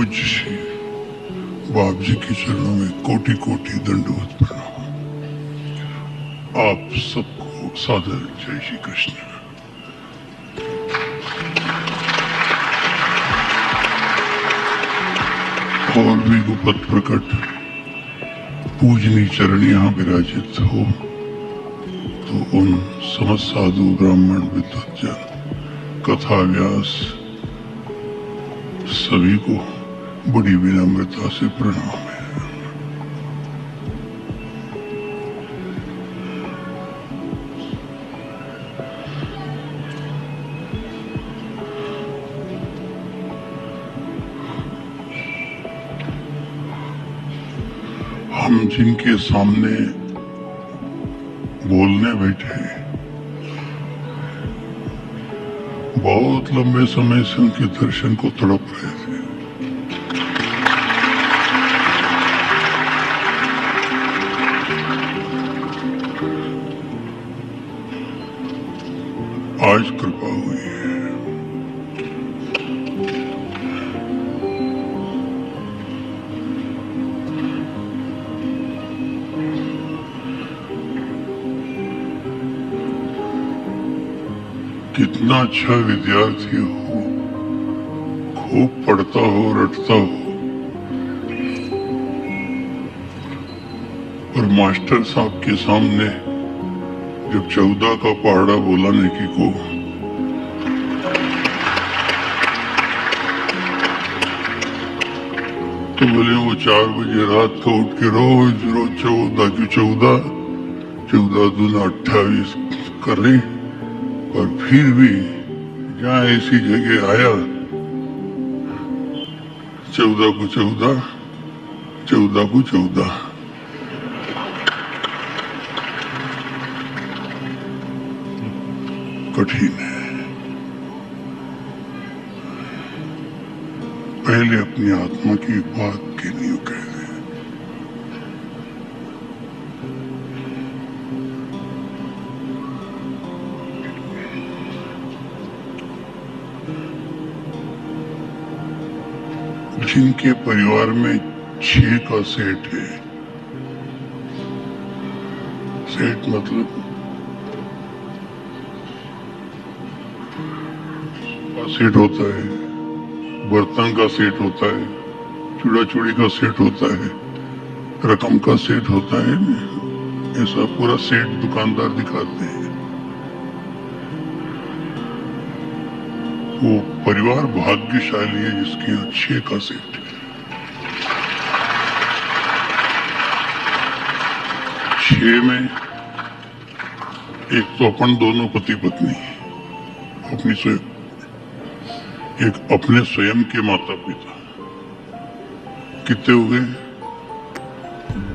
पूज्य श्री बाप जी के चरणों में कोटि कोटि दंडवत प्रणाम। आप सबको सादर जय श्री कृष्ण। और भी गुप्त प्रकट पूजनी चरण यहाँ विराजित हो तो उन समस्त साधु ब्राह्मण विद्वज्जन कथा व्यास सभी को बड़ी विनम्रता से प्रणाम है। हम जिनके सामने बोलने बैठे बहुत लंबे समय से उनके दर्शन को तड़प रहे थे। आज कृपा हुई है। कितना अच्छा विद्यार्थी हो, खूब पढ़ता हो, रटता हो, और मास्टर साहब के सामने जब 14 का पहाड़ा बोलाने की को तो बोले वो 4 बजे रात को उठ के रोज 14 की 14 दूना 28 कर रही, और फिर भी जहाँ ऐसी जगह आया 14 को 14 कठिन है। पहले अपनी आत्मा की बात कहनी हो कह दे। जिनके परिवार में 6 का सेट है, सेट मतलब सेट होता है, बर्तन का सेट होता है, चूड़ा चूड़ी का सेट होता है, रकम का सेट होता है, ऐसा पूरा सेट दुकानदार दिखाते हैं। वो परिवार भाग्यशाली है जिसके यहाँ 6 का सेट है। 6 में एक तो अपन दोनों पति पत्नी, अपनी स्वयं, एक अपने स्वयं के माता पिता, कितने हो गए?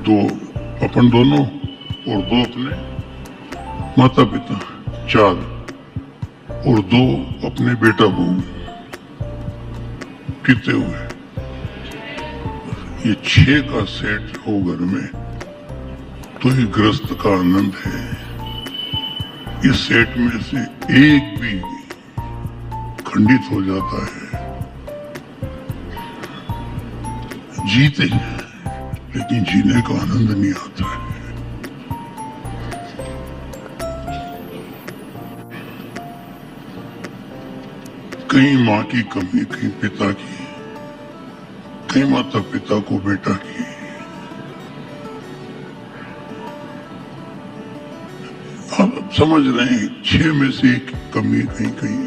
2 अपन दोनों और 2 अपने माता पिता, 4, और 2 अपने बेटा बहू, कितने हुए? ये 6 का सेट हो घर में तो ही गृहस्थ का आनंद है। इस सेट में से एक भी खंडित हो जाता है, जीते हैं लेकिन जीने का आनंद नहीं आता है। कहीं माँ की कमी, कहीं पिता की, कहीं माता पिता को बेटा की। आप समझ रहे हैं 6 में से एक कमी कहीं कहीं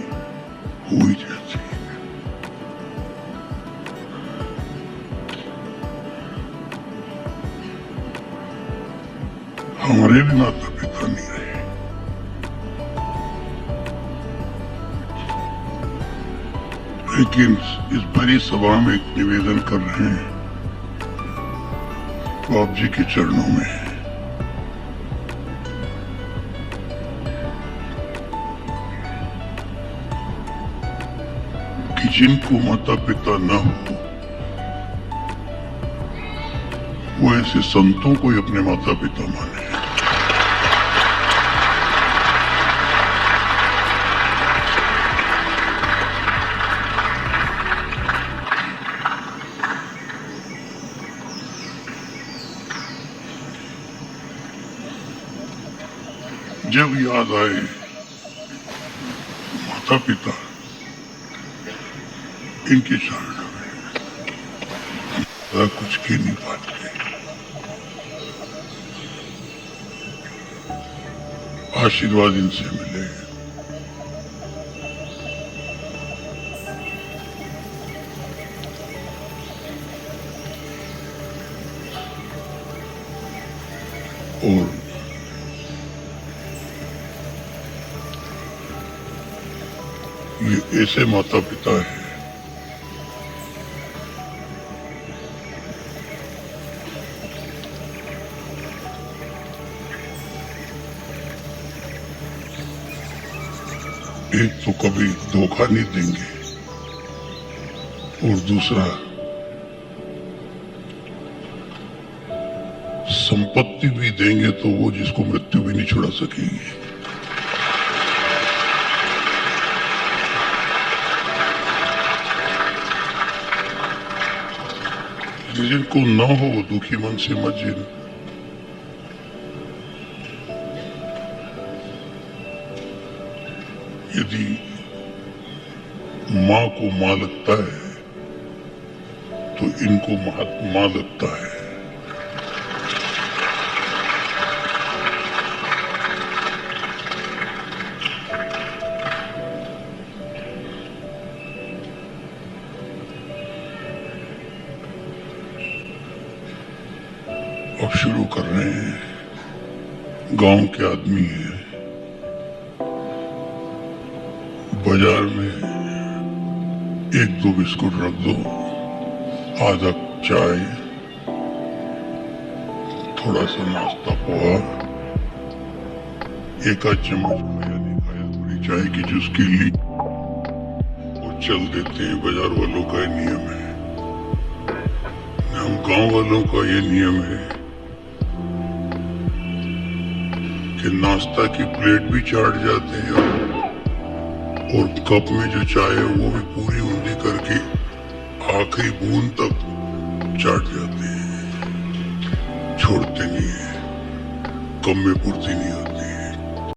हो ही जाती है। हमारे भी माता पिता नहीं रहे, लेकिन इस बड़ी सभा में एक निवेदन कर रहे हैं बाप जी के चरणों में कि जिनको माता पिता न हो वो ऐसे संतों को ही अपने माता पिता माने। जब याद आए माता पिता, इनकी शरण में कुछ की नहीं पाते। आशीर्वाद इनसे मिले। और ये ऐसे माता पिता है एक तो कभी धोखा नहीं देंगे और दूसरा संपत्ति भी देंगे तो वो जिसको मृत्यु भी नहीं छुड़ा सकेगी। जिनको ना हो वो दुखी मन से मत जीना। यदि माँ को माँ लगता है तो इनको माँ लगता है। अब शुरू कर रहे हैं। गांव के आदमी हैं, बाजार में एक दो बिस्कुट रख दो, आधा चाय, थोड़ा सा नाश्ता पोहा, एक आध चम्मच खाया नहीं खाया, थोड़ी चाय की चुस्की ली और चल देते हैं। बाजार वालों का ये नियम है। हम गांव वालों का ये नियम है कि नाश्ता की प्लेट भी चाट जाते हैं और कप में जो चाय है वो भी पूरी ऊंधी करके आखिरी बूंद तक चाट जाते हैं, छोड़ते नहीं है। कम में पूर्ति नहीं होती।